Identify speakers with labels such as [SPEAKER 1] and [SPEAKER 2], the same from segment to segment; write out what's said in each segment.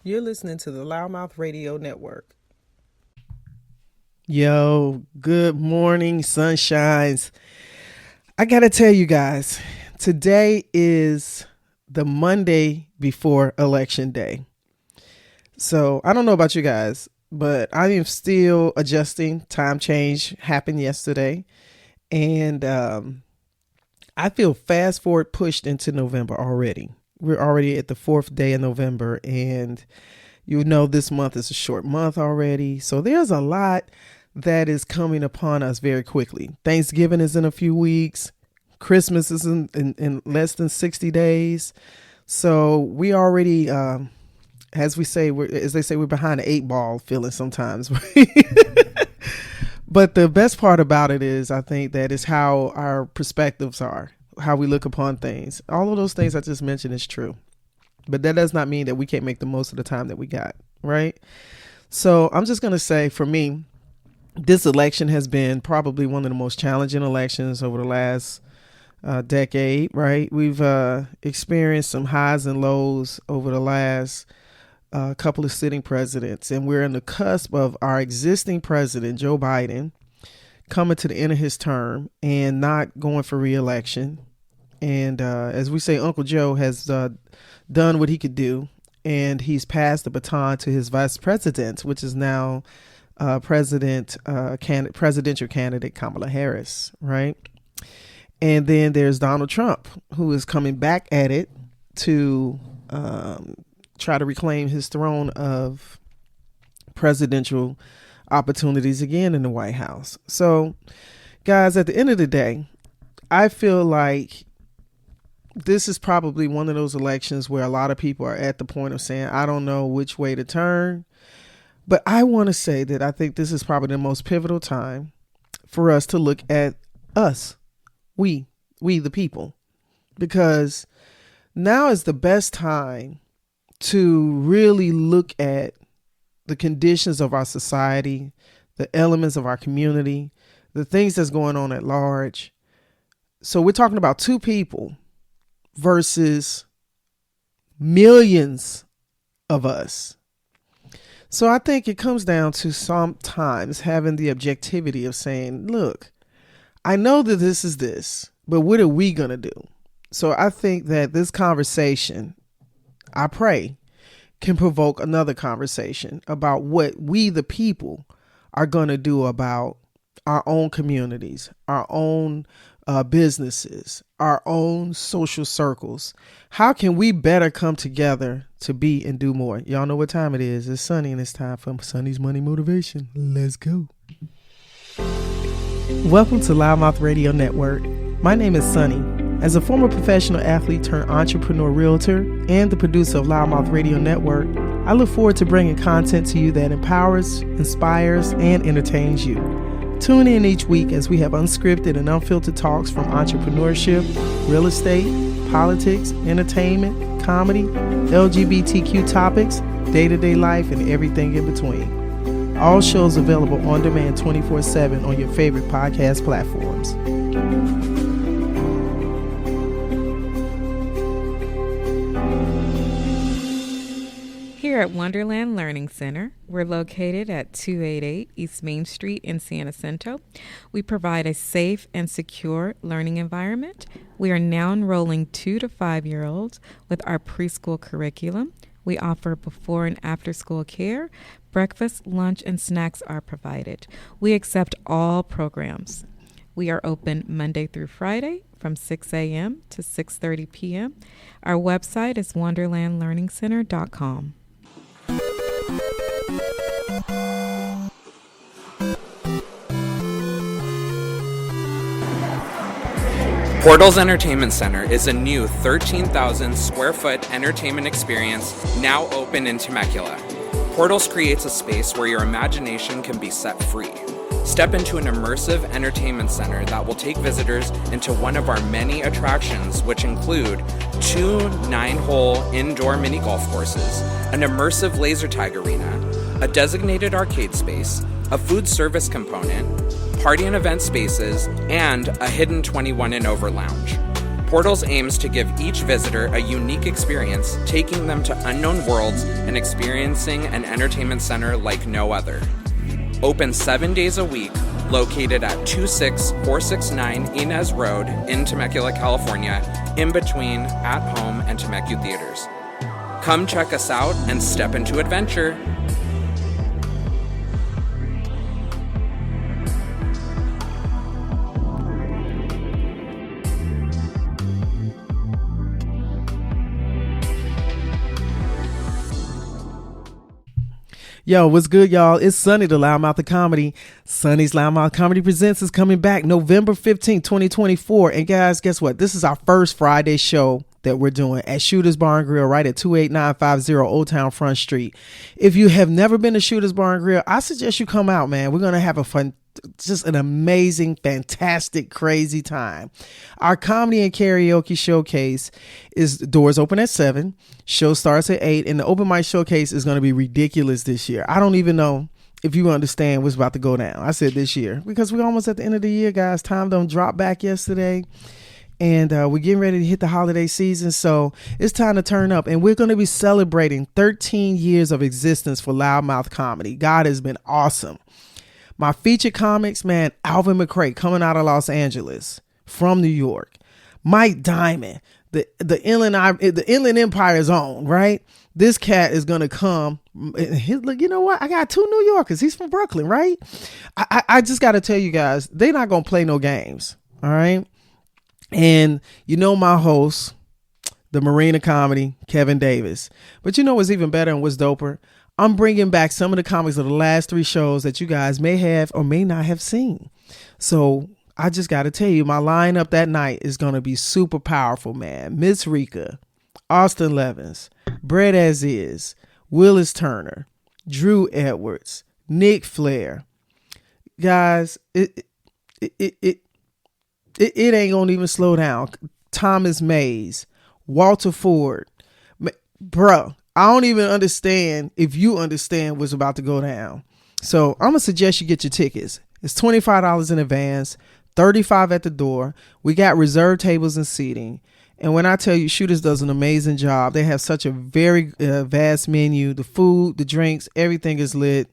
[SPEAKER 1] You're listening to the Loudmouth Radio Network.
[SPEAKER 2] Yo, good morning, sunshines. I gotta tell you guys, today is the Monday before Election Day. So I don't know about you guys, but I am still adjusting. Time change happened yesterday. And I feel fast forward pushed into November already. We're already at the 4th day of November, and you know this month is a short month already. So there's a lot that is coming upon us very quickly. Thanksgiving is in a few weeks. Christmas is in less than 60 days. So we already, as they say, we're behind the 8 ball feeling sometimes. But the best part about it is, I think, that is how our perspectives are, how we look upon things. All of those things I just mentioned is true. But that does not mean that we can't make the most of the time that we got, right? So I'm just going to say, for me, this election has been probably one of the most challenging elections over the last decade, right? We've experienced some highs and lows over the last couple of sitting presidents, and we're on the cusp of our existing president, Joe Biden, coming to the end of his term and not going for re-election. And as we say, Uncle Joe has done what he could do, and he's passed the baton to his vice president, which is now presidential candidate Kamala Harris, right? And then there's Donald Trump, who is coming back at it to try to reclaim his throne of presidential opportunities again in the White House. So, guys, at the end of the day, I feel like this is probably one of those elections where a lot of people are at the point of saying, I don't know which way to turn. But I want to say that I think this is probably the most pivotal time for us to look at us, we the people, because now is the best time to really look at the conditions of our society, the elements of our community, the things that's going on at large. So we're talking about 2 people versus millions of us. So I think it comes down to sometimes having the objectivity of saying, look, I know that this is this, but what are we going to do? So I think that this conversation, I pray, can provoke another conversation about what we, the people, are going to do about our own communities, our own businesses, our own social circles. How can we better come together to be and do more? Y'all know what time it is. It's Sonny, and it's time for Sonny's Money Motivation. Let's go. Welcome to Loudmouth Radio Network. My name is Sonny. As a former professional athlete turned entrepreneur realtor and the producer of Loudmouth Radio Network, I look forward to bringing content to you that empowers, inspires, and entertains you. Tune in each week as we have unscripted and unfiltered talks from entrepreneurship, real estate, politics, entertainment, comedy, LGBTQ topics, day-to-day life, and everything in between. All shows available on demand 24/7 on your favorite podcast platforms.
[SPEAKER 3] Here at Wonderland Learning Center, we're located at 288 East Main Street in San Jacinto. We provide a safe and secure learning environment. We are now enrolling 2 to 5-year-olds with our preschool curriculum. We offer before and after school care. Breakfast, lunch, and snacks are provided. We accept all programs. We are open Monday through Friday from 6 a.m. to 6:30 p.m. Our website is wonderlandlearningcenter.com.
[SPEAKER 4] Portals Entertainment Center is a new 13,000 square foot entertainment experience now open in Temecula. Portals creates a space where your imagination can be set free. Step into an immersive entertainment center that will take visitors into one of our many attractions, which include 2 9-hole indoor mini golf courses, an immersive laser tag arena, a designated arcade space, a food service component, party and event spaces, and a hidden 21 and over lounge. Portals aims to give each visitor a unique experience, taking them to unknown worlds and experiencing an entertainment center like no other. Open 7 days a week, located at 26469 Inez Road in Temecula, California, in between At Home and Temecula Theaters. Come check us out and step into adventure.
[SPEAKER 2] Yo, what's good, y'all? It's Sonny, the Loudmouth of Comedy. Sonny's Loudmouth Comedy Presents is coming back November 15th, 2024. And guys, guess what? This is our first Friday show that we're doing at Shooter's Bar and Grill right at 28950 Old Town Front Street. If you have never been to Shooter's Bar and Grill, I suggest you come out, man. We're going to have just an amazing, fantastic, crazy time. Our comedy and karaoke showcase is doors open at 7. Show starts at 8, and the open mic showcase is going to be ridiculous this year. I don't even know if you understand what's about to go down. I said this year because we're almost at the end of the year, guys. Time done dropped back yesterday, and we're getting ready to hit the holiday season, so it's time to turn up. And we're going to be celebrating 13 years of existence for Loudmouth Comedy. God has been awesome. My featured comics, man, Alvin McCray coming out of Los Angeles from New York. Mike Diamond, the Inland Empire's own, right? This cat is going to come. Look, you know what? I got 2 New Yorkers. He's from Brooklyn, right? I just got to tell you guys, they're not going to play no games, all right? And you know my host, the Marina Comedy, Kevin Davis. But you know what's even better and what's doper? I'm bringing back some of the comics of the last 3 shows that you guys may have or may not have seen. So I just got to tell you, my lineup that night is going to be super powerful, man. Miss Rika, Austin Levins, Brett As Is, Willis Turner, Drew Edwards, Nick Flair. Guys, it ain't going to even slow down. Thomas Mays, Walter Ford. Bruh, I don't even understand if you understand what's about to go down. So I'm going to suggest you get your tickets. It's $25 in advance, $35 at the door. We got reserved tables and seating. And when I tell you, Shooters does an amazing job. They have such a very vast menu. The food, the drinks, everything is lit.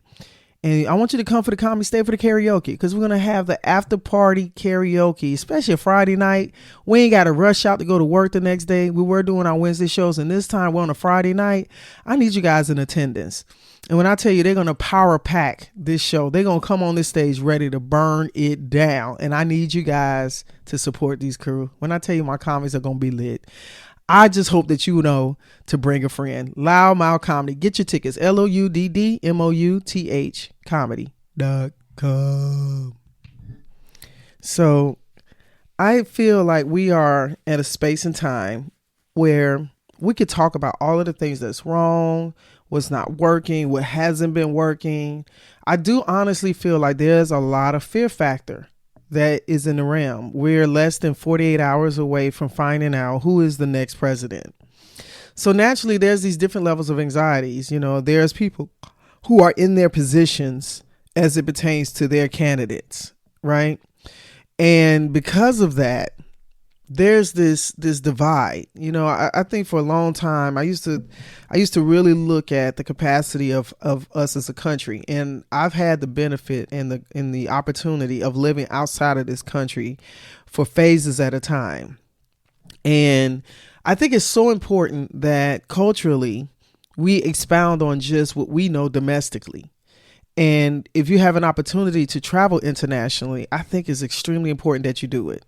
[SPEAKER 2] And I want you to come for the comedy, stay for the karaoke, because we're going to have the after party karaoke, especially a Friday night. We ain't got to rush out to go to work the next day. We were doing our Wednesday shows, and this time we're on a Friday night. I need you guys in attendance. And when I tell you they're going to power pack this show, they're going to come on this stage ready to burn it down. And I need you guys to support these crew. When I tell you my comics are going to be lit, I just hope that you know to bring a friend. Loudmouth Comedy. Get your tickets. LOUDDMOUTH comedy.com. So I feel like we are at a space and time where we could talk about all of the things that's wrong, what's not working, what hasn't been working. I do honestly feel like there's a lot of fear factor that is in the realm. We're less than 48 hours away from finding out who is the next president. So naturally, there's these different levels of anxieties. You know, there's people who are in their positions as it pertains to their candidates, right? And because of that, there's this divide. You know, I think for a long time I used to really look at the capacity of us as a country, and I've had the benefit and the opportunity of living outside of this country for phases at a time. And I think it's so important that culturally we expound on just what we know domestically. And if you have an opportunity to travel internationally, I think it's extremely important that you do it.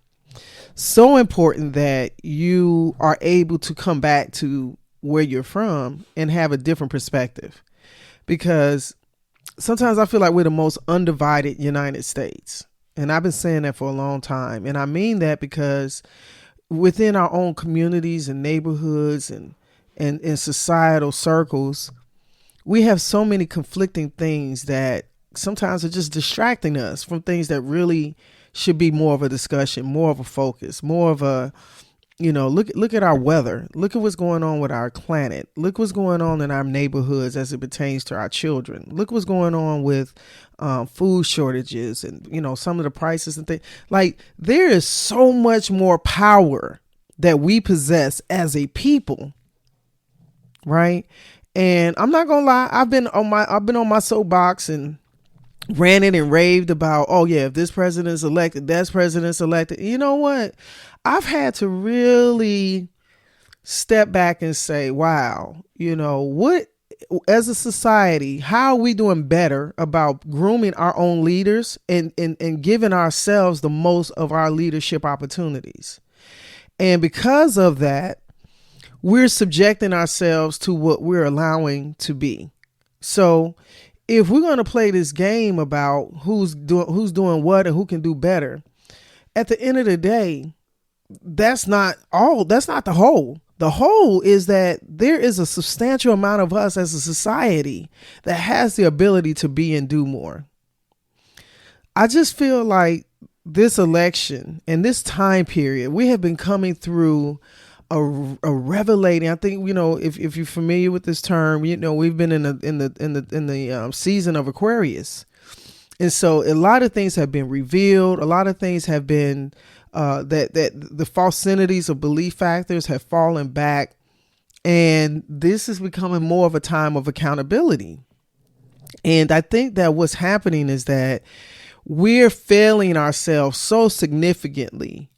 [SPEAKER 2] So important that you are able to come back to where you're from and have a different perspective. Because sometimes I feel like we're the most undivided United States. And I've been saying that for a long time. And I mean that because within our own communities and neighborhoods and in societal circles, we have so many conflicting things that sometimes are just distracting us from things that really should be more of a discussion, more of a focus, more of a, you know, look at our weather. Look at what's going on with our planet. Look what's going on in our neighborhoods as it pertains to our children. Look what's going on with food shortages and, you know, some of the prices and things. Like, there is so much more power that we possess as a people, right? And I'm not gonna lie, I've been on my soapbox and ranted and raved about, oh yeah, if this president's elected, that president's elected. You know what? I've had to really step back and say, wow, what, as a society, how are we doing better about grooming our own leaders and giving ourselves the most of our leadership opportunities? And because of that, we're subjecting ourselves to what we're allowing to be. So if we're going to play this game about who's doing what and who can do better, at the end of the day, that's not the whole. The whole is that there is a substantial amount of us as a society that has the ability to be and do more. I just feel like this election and this time period, we have been coming through a revelating. I think, if you're familiar with this term, we've been in the season of Aquarius. And so a lot of things have been revealed. A lot of things have been that the falsities of belief factors have fallen back. And this is becoming more of a time of accountability. And I think that what's happening is that we're failing ourselves so significantly.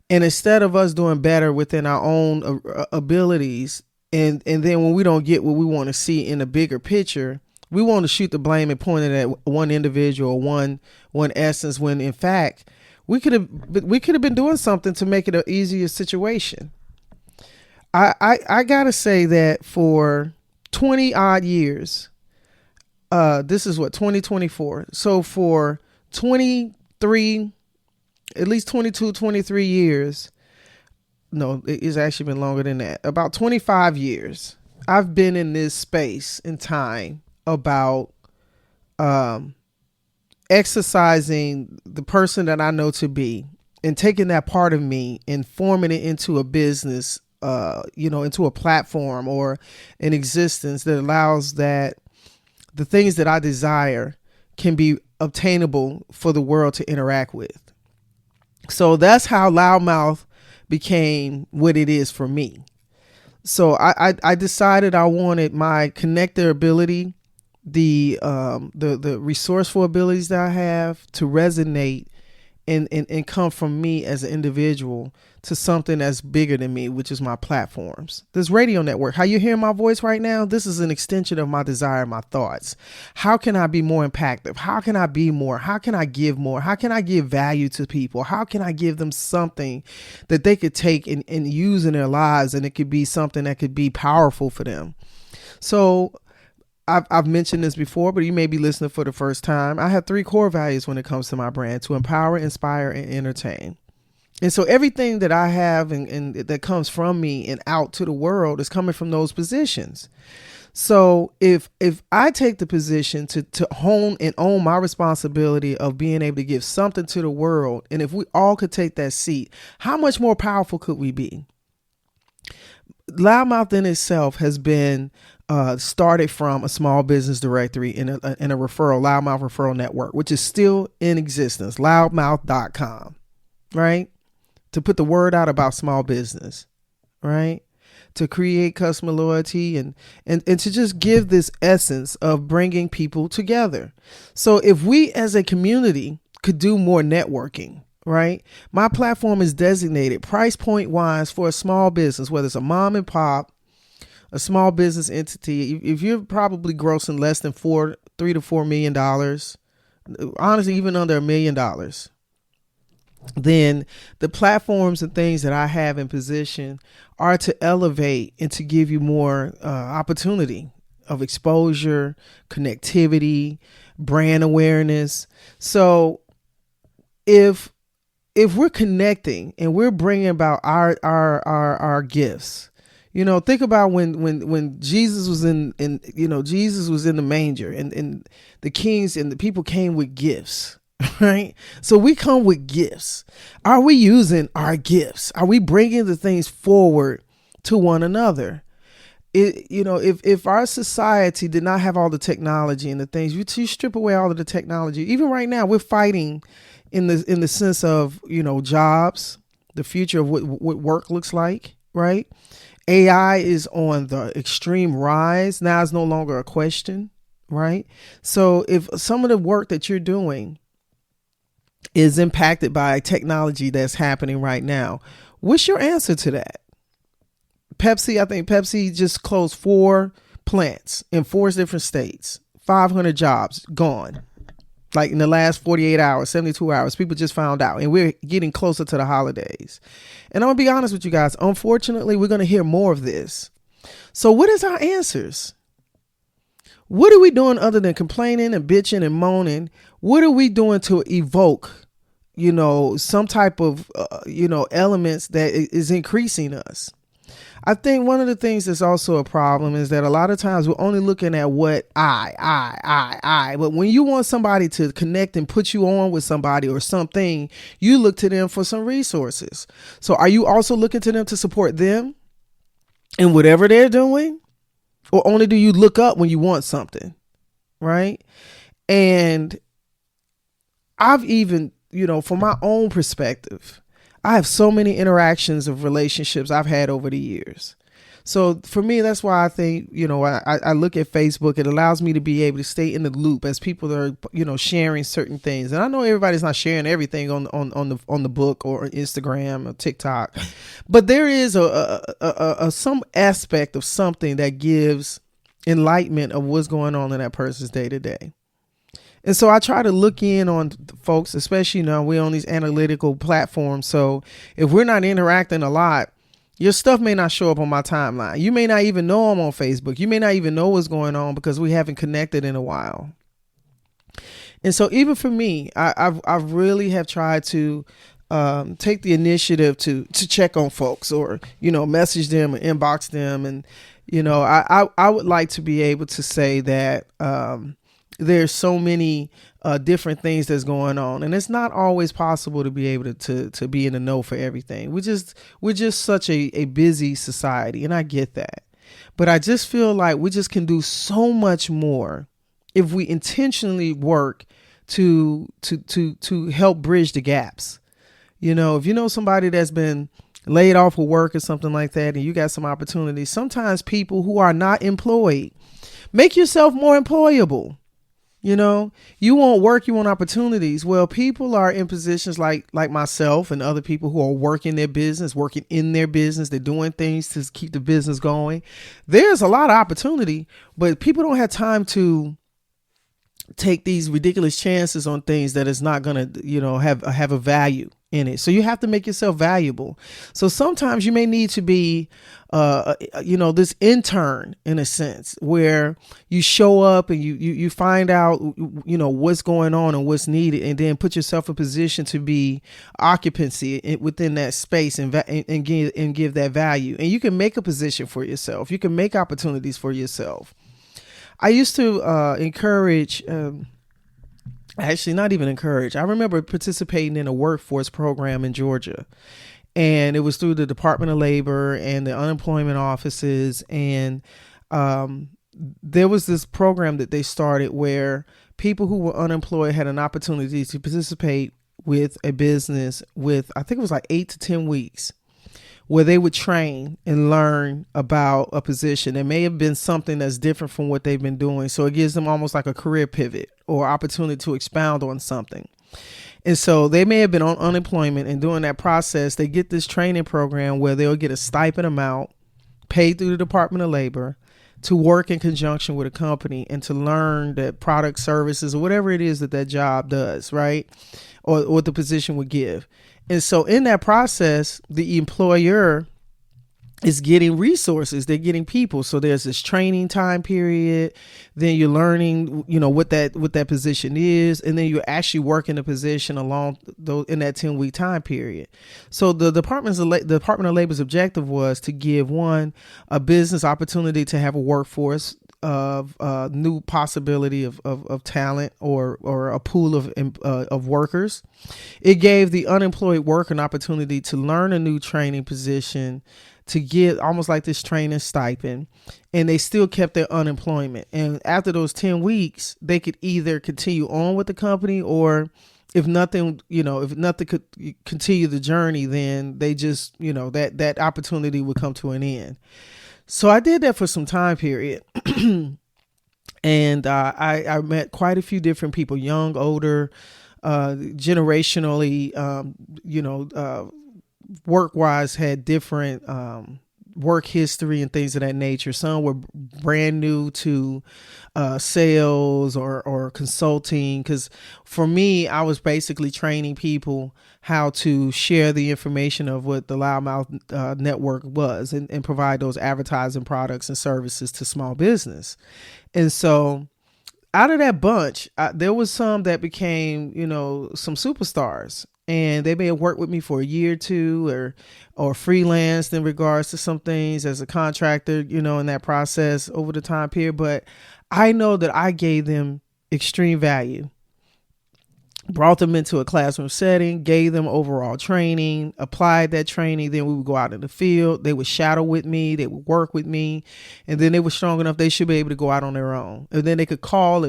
[SPEAKER 2] And instead of us doing better within our own abilities, and then when we don't get what we want to see in the bigger picture, we want to shoot the blame and point it at one individual, one essence, when in fact we could have been doing something to make it an easier situation. I gotta say that for 20 odd years, this is what, 2024. So for 23, at least 22, 23 years, no, it's actually been longer than that, about 25 years, I've been in this space and time about exercising the person that I know to be and taking that part of me and forming it into a business, into a platform or an existence that allows that the things that I desire can be obtainable for the world to interact with. So that's how Loudmouth became what it is for me. So I decided I wanted my connector ability, the resourceful abilities that I have to resonate and come from me as an individual to something that's bigger than me, which is my platforms. This radio network, how you hear my voice right now, this is an extension of my desire, my thoughts. How can I be more impactful? How can I be more? How can I give more? How can I give value to people? How can I give them something that they could take and use in their lives, and it could be something that could be powerful for them? So I've mentioned this before, but you may be listening for the first time. I have 3 core values when it comes to my brand: to empower, inspire, and entertain. And so everything that I have and that comes from me and out to the world is coming from those positions. So if I take the position to hone and own my responsibility of being able to give something to the world, and if we all could take that seat, how much more powerful could we be? Loudmouth in itself has been started from a small business directory in a Loudmouth referral network, which is still in existence, loudmouth.com, right? To put the word out about small business, right? To create customer loyalty and to just give this essence of bringing people together. So if we as a community could do more networking, right? My platform is designated price point wise for a small business, whether it's a mom and pop, a small business entity. If you're probably grossing less than $3 to $4 million, honestly, even under $1 million, then the platforms and things that I have in position are to elevate and to give you more opportunity of exposure, connectivity, brand awareness. So if we're connecting and we're bringing about our gifts, think about when Jesus was Jesus was in the manger and the kings and the people came with gifts. Right. So we come with gifts. Are we using our gifts? Are we bringing the things forward to one another? If our society did not have all the technology and the things, you strip away all of the technology. Even right now, we're fighting in the sense of, jobs. the future of what work looks like, right? AI is on the extreme rise. Now it's no longer a question, right? So if some of the work that you're doing is impacted by technology that's happening right now, what's your answer to that? I think Pepsi just closed 4 plants in 4 different states, 500 jobs gone. Like in the last 48 hours, 72 hours, people just found out, and we're getting closer to the holidays. And I'm gonna be honest with you guys, unfortunately, we're gonna hear more of this. So what is our answers? What are we doing other than complaining and bitching and moaning? What are we doing to evoke, some type of, elements that is increasing us? I think one of the things that's also a problem is that a lot of times we're only looking at what I. But when you want somebody to connect and put you on with somebody or something, you look to them for some resources. So are you also looking to them to support them in whatever they're doing? Or only do you look up when you want something, right? And I've even, from my own perspective, I have so many interactions of relationships I've had over the years. So for me, that's why I think, I look at Facebook. It allows me to be able to stay in the loop as people are, sharing certain things. And I know everybody's not sharing everything on the book or Instagram or TikTok, but there is a some aspect of something that gives enlightenment of what's going on in that person's day to day. And so I try to look in on folks, especially, we're on these analytical platforms. So if we're not interacting a lot, your stuff may not show up on my timeline. You may not even know I'm on Facebook. You may not even know what's going on because we haven't connected in a while. And so even for me, I really have tried to take the initiative to check on folks or, message them or inbox them. And, I would like to be able to say that there's so many different things that's going on, and it's not always possible to be able to be in the know for everything. We're just such a busy society, and I get that. But I just feel like we just can do so much more if we intentionally work to help bridge the gaps. If you know somebody that's been laid off of work or something like that, and you got some opportunities, sometimes people who are not employed, make yourself more employable. You want work, you want opportunities. Well, people are in positions like myself and other people who are working in their business. They're doing things to keep the business going. There's a lot of opportunity, but people don't have time to take these ridiculous chances on things that is not going to, have a value in it. So you have to make yourself valuable. So sometimes you may need to be, this intern in a sense where you show up and you find out, what's going on and what's needed, and then put yourself in position to be occupancy within that space and give that value. And you can make a position for yourself. You can make opportunities for yourself. I used to encourage, actually not even encourage. I remember participating in a workforce program in Georgia, and it was through the Department of Labor and the unemployment offices. And there was this program that they started where people who were unemployed had an opportunity to participate with a business with, I think it was like 8 to 10 weeks, where they would train and learn about a position. It may have been something that's different from what they've been doing. So it gives them almost like a career pivot or opportunity to expound on something. And so they may have been on unemployment, and during that process, they get this training program where they'll get a stipend amount paid through the Department of Labor to work in conjunction with a company and to learn that product, services, or whatever it is that job does, right? Or what the position would give. And so in that process, the employer is getting resources. They're getting people. So there's this training time period. Then you're learning, what that position is. And then you're actually working the position along in that 10-week time period. So the Department of Labor's objective was to give a business opportunity to have a workforce of new possibility of talent or a pool of workers. It gave the unemployed worker an opportunity to learn a new training position, to get almost like this training stipend, and they still kept their unemployment. And after those 10 weeks, they could either continue on with the company or if nothing could continue the journey, then they just, that opportunity would come to an end. So I did that for some time period. And I met quite a few different people, young, older, generationally, work-wise, had different work history and things of that nature. Some were brand new to sales or consulting, because for me, I was basically training people how to share the information of what the Loudmouth network was, and provide those advertising products and services to small business. And so out of that bunch, there was some that became, some superstars, and they may have worked with me for a year or two, or freelanced in regards to some things as a contractor, in that process over the time period. But I know that I gave them extreme value, brought them into a classroom setting, gave them overall training, applied that training. Then we would go out in the field. They would shadow with me. They would work with me. And then they were strong enough, they should be able to go out on their own. And then they could call,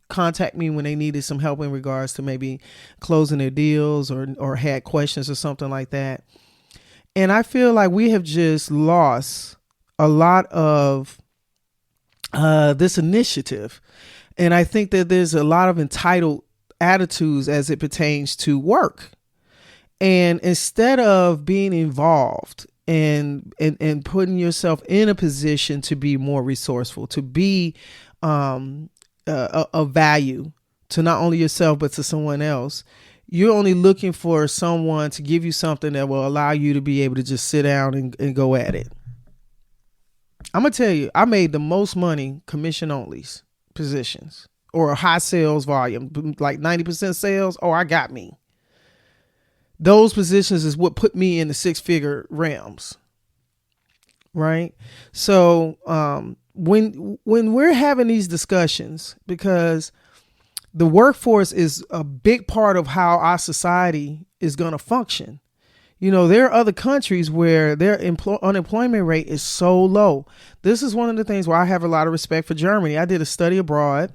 [SPEAKER 2] contact me when they needed some help in regards to maybe closing their deals or had questions or something like that. And I feel like we have just lost a lot of this initiative. And I think that there's a lot of entitled attitudes as it pertains to work. And instead of being involved and putting yourself in a position to be more resourceful, to be of value to not only yourself, but to someone else, you're only looking for someone to give you something that will allow you to be able to just sit down and go at it. I'm going to tell you, I made the most money commission only positions, or a high sales volume, like 90% sales. Oh, I got me. Those positions is what put me in the 6-figure realms. Right. So when we're having these discussions, because the workforce is a big part of how our society is going to function. There are other countries where their unemployment rate is so low. This is one of the things where I have a lot of respect for Germany. I did a study abroad,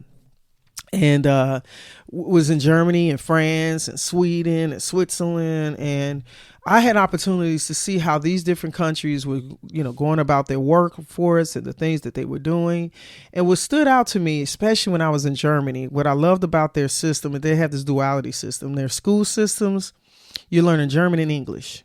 [SPEAKER 2] and was in Germany and France and Sweden and Switzerland. And I had opportunities to see how these different countries were, going about their workforce and the things that they were doing. And what stood out to me, especially when I was in Germany, what I loved about their system, and they have this duality system. Their school systems, you're learning German and English.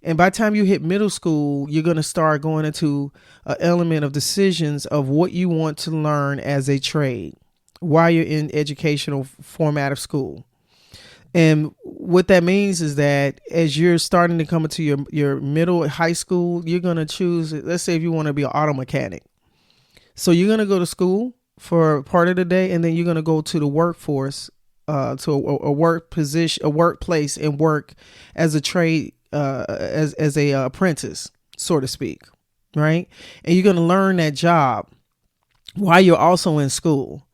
[SPEAKER 2] And by the time you hit middle school, you're going to start going into an element of decisions of what you want to learn as a trade while you're in educational format of school. And what that means is that as you're starting to come into your middle high school, you're going to choose, let's say if you want to be an auto mechanic. So you're going to go to school for part of the day, and then you're going to go to the workforce, to a work position, a workplace, and work as a trade, as a apprentice, so to speak. Right. And you're going to learn that job while you're also in school.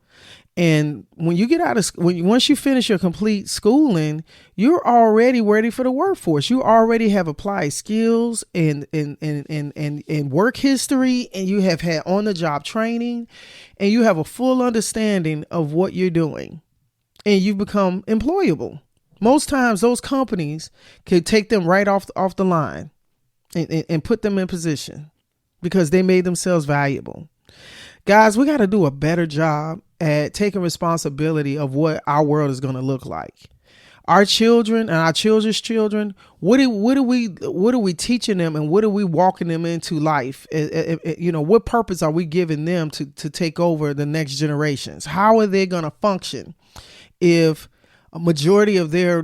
[SPEAKER 2] And when you get out of once you finish your complete schooling, you're already ready for the workforce. You already have applied skills and work history, and you have had on the job training, and you have a full understanding of what you're doing, and you've become employable. Most times those companies could take them right off the line and put them in position because they made themselves valuable. Guys, we got to do a better job at taking responsibility of what our world is going to look like. Our children and our children's children, what are we teaching them, and what are we walking them into life? What purpose are we giving them to take over the next generations? How are they going to function if a majority of their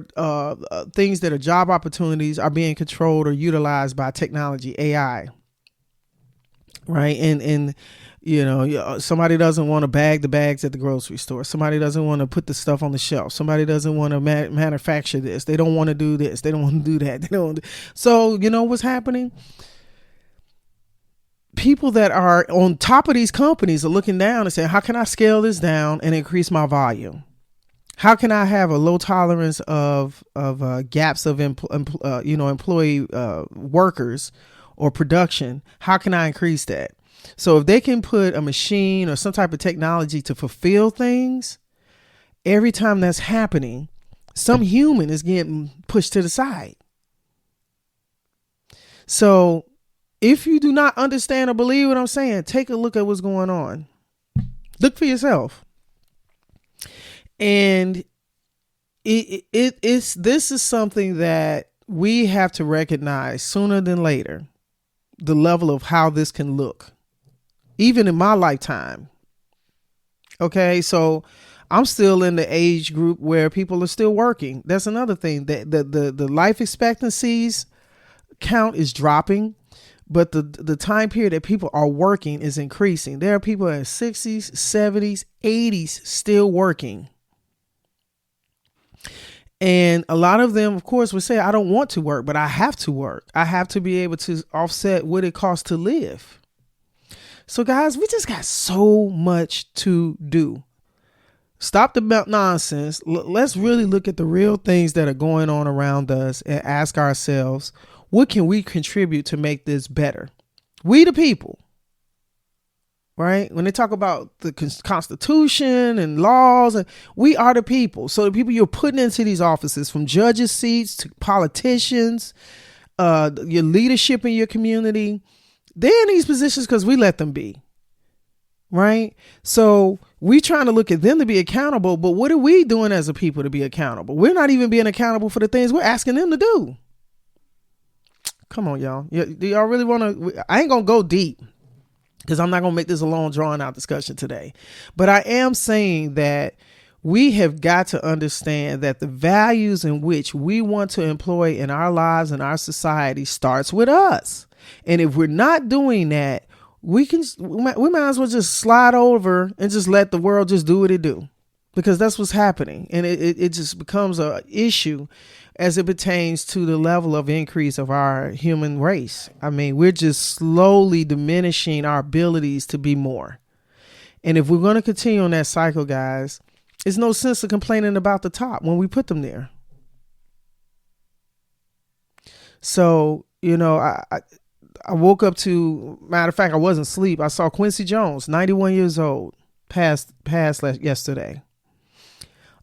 [SPEAKER 2] things that are job opportunities are being controlled or utilized by technology, AI? Right. And somebody doesn't want to bag the bags at the grocery store. Somebody doesn't want to put the stuff on the shelf. Somebody doesn't want to manufacture this. They don't want to do this. They don't want to do that. So what's happening? People that are on top of these companies are looking down and saying, how can I scale this down and increase my volume? How can I have a low tolerance of gaps of employee workers or production? How can I increase that? So if they can put a machine or some type of technology to fulfill things, every time that's happening, some human is getting pushed to the side. So if you do not understand or believe what I'm saying, take a look at what's going on. Look for yourself. And this is something that we have to recognize sooner than later, the level of how this can look, even in my lifetime. Okay, so I'm still in the age group where people are still working. That's another thing, that the life expectancies count is dropping, but the time period that people are working is increasing. There are people in 60s, 70s, 80s still working. And a lot of them, of course, would say, I don't want to work, but I have to work. I have to be able to offset what it costs to live. So guys, we just got so much to do. Stop the nonsense. Let's really look at the real things that are going on around us and ask ourselves, what can we contribute to make this better? We the people, right? When they talk about the Constitution and laws, we are the people. So the people you're putting into these offices, from judges' seats to politicians, your leadership in your community, they're in these positions because we let them be, right? So we trying to look at them to be accountable, but what are we doing as a people to be accountable? We're not even being accountable for the things we're asking them to do. Come on, y'all. Do y'all really want to? I ain't going to go deep because I'm not going to make this a long drawn out discussion today. But I am saying that we have got to understand that the values in which we want to employ in our lives and our society starts with us. And if we're not doing that, we might as well just slide over and just let the world just do what it do, because that's what's happening. And it just becomes an issue as it pertains to the level of increase of our human race. I mean, we're just slowly diminishing our abilities to be more. And if we're going to continue on that cycle, guys, there's no sense of complaining about the top when we put them there. So, you know, I woke up to, matter of fact, I wasn't asleep. I saw Quincy Jones, 91 years old, passed yesterday.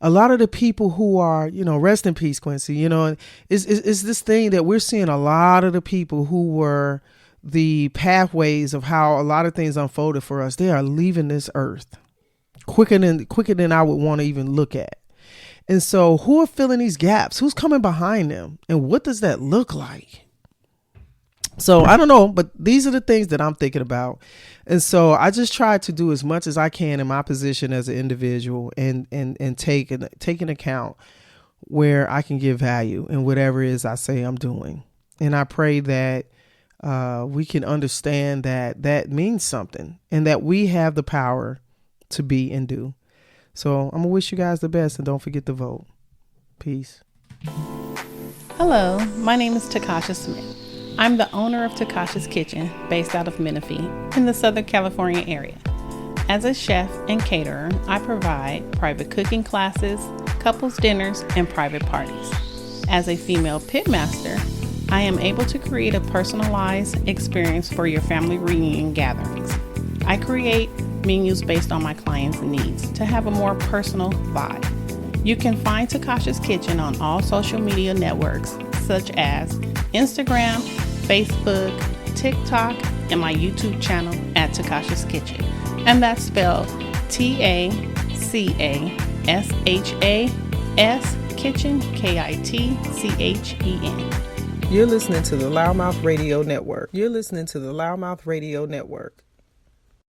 [SPEAKER 2] A lot of the people who are, you know, rest in peace, Quincy, you know, is this thing that we're seeing a lot of the people who were the pathways of how a lot of things unfolded for us. They are leaving this earth quicker than I would want to even look at. And so who are filling these gaps? Who's coming behind them? And what does that look like? So I don't know, but these are the things that I'm thinking about. And so I just try to do as much as I can in my position as an individual and take into account where I can give value in whatever it is I say I'm doing. And I pray that we can understand that that means something and that we have the power to be and do. So I'm going to wish you guys the best, and don't forget to vote. Peace.
[SPEAKER 5] Hello, my name is Takasha Smith. I'm the owner of Takasha's Kitchen, based out of Menifee in the Southern California area. As a chef and caterer, I provide private cooking classes, couples dinners, and private parties. As a female pitmaster, I am able to create a personalized experience for your family reunion gatherings. I create menus based on my clients' needs to have a more personal vibe. You can find Takasha's Kitchen on all social media networks such as Instagram, Facebook, TikTok, and my YouTube channel at Takasha's Kitchen. And that's spelled TACASHAS Kitchen, KITCHEN.
[SPEAKER 1] You're listening to the Loudmouth Radio Network.